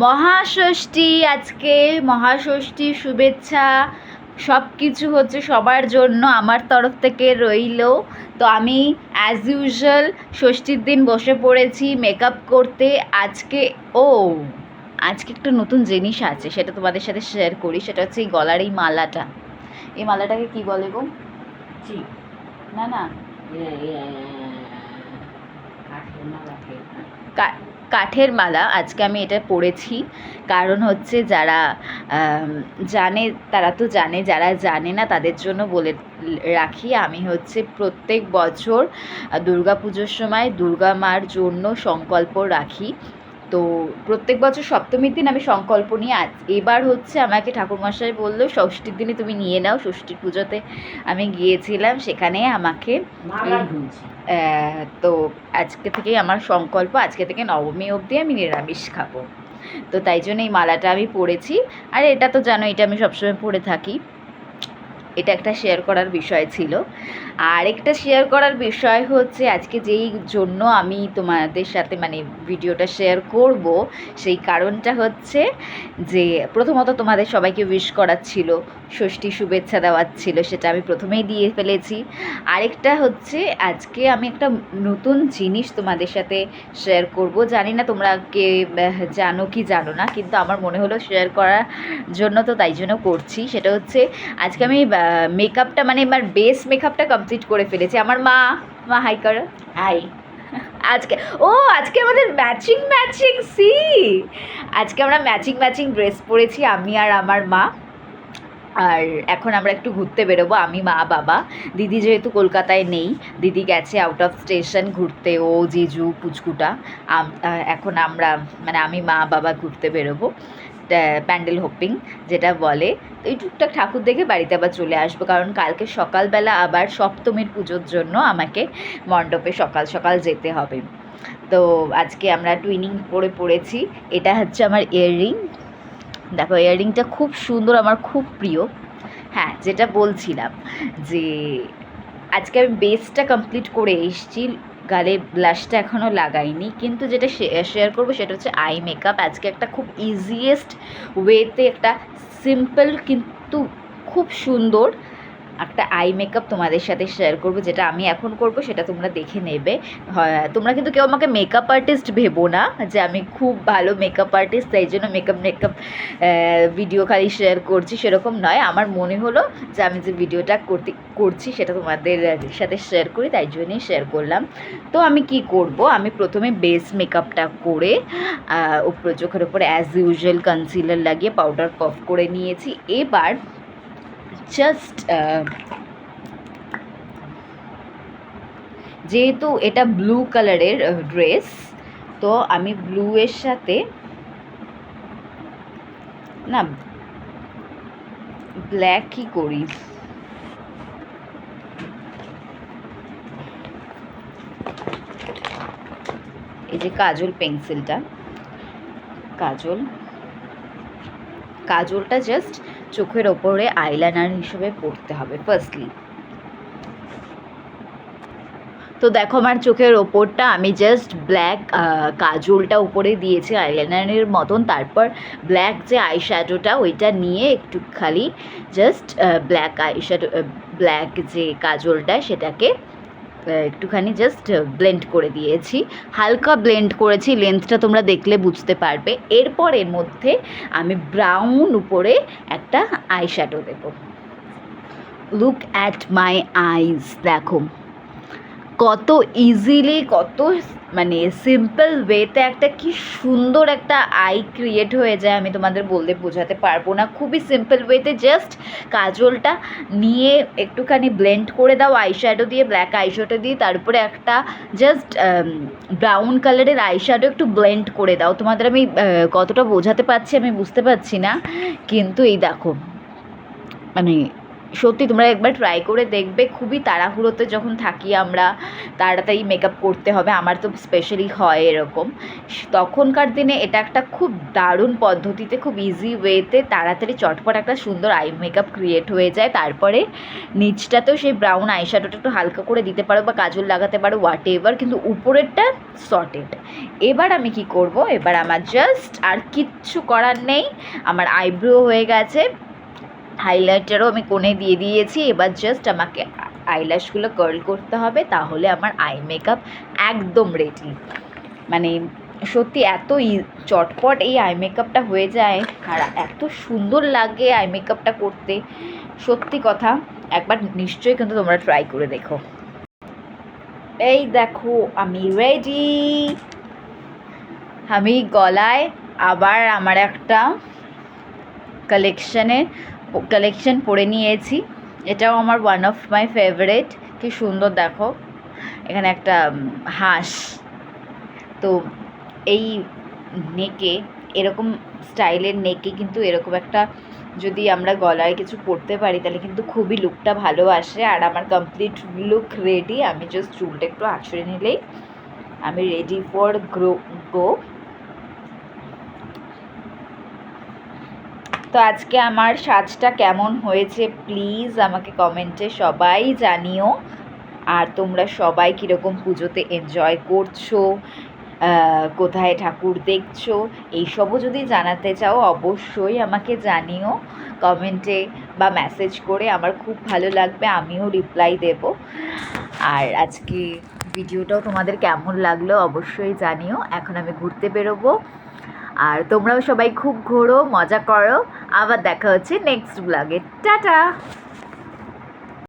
মহাষষ্ঠী, আজকে মহাষষ্ঠীর শুভেচ্ছা। সব কিছু হচ্ছে সবার জন্য আমার তরফ থেকে রইল। তো আমি অ্যাজ ইউজুয়াল ষষ্ঠীর দিন বসে পড়েছি মেকআপ করতে। আজকে একটা নতুন জিনিস আছে, সেটা তোমাদের সাথে শেয়ার করি। সেটা হচ্ছে এই গলার এই মালাটা। এই মালাটাকে কি বলে গো? না না, কাঠের মালা। আজকে আমি এটা পরেছি, কারণ হচ্ছে যারা জানে তারা তো জানে, যারা জানে না তাদের জন্য বলে রাখি। আমি হচ্ছে প্রত্যেক বছর দুর্গা পুজোর সময় দুর্গা মার জন্য সংকল্প রাখি। তো প্রত্যেক বছর সপ্তমীর দিন আমি সংকল্প নিয়ে এবার হচ্ছে আমাকে ঠাকুরমশাই বললো ষষ্ঠীর দিনে তুমি নিয়ে নাও। ষষ্ঠীর পুজোতে আমি গিয়েছিলাম, সেখানে আমাকে তো আজকে থেকেই আমার সংকল্প, আজকে থেকে নবমী অবধি আমি নিরামিষ খাবো। তো তাই জন্য এই মালাটা আমি পরেছি। আর এটা তো জানো, এটা আমি সবসময় পরে থাকি। এটা একটা শেয়ার করার বিষয় ছিল। আর একটা শেয়ার করার বিষয় হচ্ছে আজকে যেই জন্য আমি তোমাদের সাথে ভিডিওটা শেয়ার করব, সেই কারণটা হচ্ছে যে প্রথমত তোমাদের সবাইকে উইশ করার ছিল, ষষ্ঠী শুভেচ্ছা দেওয়ার ছিল, সেটা আমি প্রথমেই দিয়ে ফেলেছি। আরেকটা হচ্ছে আজকে আমি একটা নতুন জিনিস তোমাদের সাথে শেয়ার করব। জানি না তোমরা কে জানো কি জানো না, কিন্তু আমার মনে হলো শেয়ার করার জন্য, তো তাই জন্য করছি। সেটা হচ্ছে আজকে আমি মেকআপটা এবার বেস মেকআপটা কমপ্লিট করে ফেলেছি। আমার মা হাই করো। হাই। আজকে আমাদের ম্যাচিং আজকে আমরা ম্যাচিং ড্রেস পরেছি, আমি আর আমার মা। আর এখন আমরা একটু ঘুরতে বেরোবো, আমি মা বাবা। দিদি যেহেতু কলকাতায় নেই, দিদি গেছে আউট অফ স্টেশন ঘুরতে, ও জিজু পুচকুটা। এখন আমরা আমি মা বাবা ঘুরতে বেরোবো, প্যান্ডেল হোপিং যেটা বলে। তো এই টুকটাক ঠাকুর দেখে বাড়িতে আবার চলে আসবো, কারণ কালকে সকালবেলা আবার সপ্তমীর পুজোর জন্য আমাকে মণ্ডপে সকাল সকাল যেতে হবে। তো আজকে আমরা টুইনিং পরেছি। এটা হচ্ছে আমার ইয়াররিং। দেখো, ইয়াররিংটা খুব সুন্দর, আমার খুব প্রিয়। হ্যাঁ, যেটা বলছিলাম যে আজকে আমি বেসটা কমপ্লিট করে এসেছি, গালে ব্লাশটা এখনও লাগাইনি। কিন্তু যেটা শেয়ার করবো সেটা হচ্ছে আই মেকআপ। আজকে একটা খুব ইজিয়েস্ট ওয়েতে, একটা সিম্পল কিন্তু খুব সুন্দর একটা আই মেকআপ তোমাদের সাথে শেয়ার করবো। যেটা আমি এখন করবো সেটা তোমরা দেখে নেবে। তোমরা কিন্তু কেউ আমাকে মেকআপ আর্টিস্ট ভেবো না যে আমি খুব ভালো মেকআপ আর্টিস্ট, তাই জন্য মেকআপ ভিডিও খালি শেয়ার করছি, সেরকম নয়। আমার মনে হলো যে আমি যে ভিডিওটা করছি সেটা তোমাদের সাথে শেয়ার করি, তাই জন্যই শেয়ার করলাম। তো আমি কি করব, আমি প্রথমে বেস মেকআপটা করে উপর চোখের ওপরে অ্যাজ ইউজুয়াল কনসিলার লাগিয়ে পাউডার পফ করে নিয়েছি। এবার জাস্ট যেহেতু এটা ব্লু কালারের ড্রেস, তো আমি ব্লু এর সাথে না ব্ল্যাকই করি। এই যে কাজল পেন্সিলটা, কাজলটা জাস্ট চোখের ওপরে আইলাইনার হিসেবে পড়তে হবে ফার্স্টলি। তো দেখো, আমার চোখের ওপরটা আমি জাস্ট ব্ল্যাক কাজলটা উপরে দিয়েছি আইলাইনারের মতন। তারপর ব্ল্যাক যে আইশ্যাডোটা ওইটা নিয়ে একটু খালি জাস্ট ব্ল্যাক যে কাজলটা সেটাকে একটুখানি জাস্ট ব্লেন্ড করে দিয়েছি, হালকা ব্লেন্ড করেছি। লেন্থটা তোমরা দেখলে বুঝতে পারবে। এরপর এর মধ্যে আমি ব্রাউন উপরে একটা আইশ্যাডো দেবো। লুক অ্যাট মাই আইজ। দেখো কত ইজিলি, কত সিম্পল ওয়েতে একটা কি সুন্দর একটা আই ক্রিয়েট হয়ে যায়, আমি তোমাদের বলতে বোঝাতে পারবো না। খুবই সিম্পল ওয়েতে জাস্ট কাজলটা নিয়ে একটুখানি ব্লেন্ড করে দাও আইশ্যাডো দিয়ে, ব্ল্যাক আইশ্যাডো দিয়ে, তারপরে একটা জাস্ট ব্রাউন কালারের আইশ্যাডো একটু ব্লেন্ড করে দাও। তোমাদের আমি কতটা বোঝাতে পারছি আমি বুঝতে পারছি না, কিন্তু এই দেখো সত্যি তোমরা একবার ট্রাই করে দেখবে। খুবই তাড়াহুড়োতে যখন থাকি আমরা, তাড়াতাড়ি মেকআপ করতে হবে, আমার তো স্পেশালি হয় এরকম, তখনকার দিনে এটা একটা খুব দারুণ পদ্ধতিতে, খুব ইজি ওয়েতে তাড়াতাড়ি চটপট একটা সুন্দর আই মেকআপ ক্রিয়েট হয়ে যায়। তারপরে নিচটাতেও সেই ব্রাউন আইশ্যাডোটা একটু হালকা করে দিতে পারো বা কাজল লাগাতে পারো, হোয়াট এভার, কিন্তু উপরেরটা সর্টেড। এবার আমি কি করব, এবার আমার জাস্ট আর কিচ্ছু করার নেই, আমার আইব্রো হয়ে গেছে, হাইলাইটারও আমি কোণে দিয়ে দিয়েছি, এবার জাস্ট আমাকে আইল্যাশগুলো কার্ল করতে হবে, তাহলে আমার আই মেকআপ একদম রেডি। মানে সত্যি এত চটপট এই আই মেকআপটা হয়ে যায়, আর এত সুন্দর লাগে আই মেকআপটা করতে, সত্যি কথা। একবার নিশ্চয়ই কিন্তু তোমরা ট্রাই করে দেখো। এই দেখো আমি রেডি। আমি গলায় আবার আমার একটা কালেকশন পরে নিয়েছি, এটাও আমার ওয়ান অফ মাই ফেভারিট। কি সুন্দর দেখো, এখানে একটা হাঁস। তো এই নেকে, এরকম স্টাইলের নেকে কিন্তু এরকম একটা যদি আমরা গলায় কিছু পরতে পারি তাহলে কিন্তু খুবই লুকটা ভালো আসে। আর আমার কমপ্লিট লুক রেডি, আমি জাস্ট চুলটা একটু আঁচড়ে নিলেই আমি রেডি ফর গো। তো আজকে আমার সাজটা কেমন হয়েছে প্লিজ আমাকে কমেন্টে সবাই জানিও। আর তোমরা সবাই কীরকম পুজোতে এনজয় করছো, কোথায় ঠাকুর দেখছো, এইসবও যদি জানাতে চাও অবশ্যই আমাকে জানিও কমেন্টে বা মেসেজ করে, আমার খুব ভালো লাগবে, আমিও রিপ্লাই দেব। আর আজকে ভিডিওটাও তোমাদের কেমন লাগলো অবশ্যই জানিও। এখন আমি ঘুরতে বেরোবো, আর তোমরাও সবাই খুব ঘোরো, মজা করো। আবার দেখা হচ্ছে নেক্সট ব্লগে। টাটা।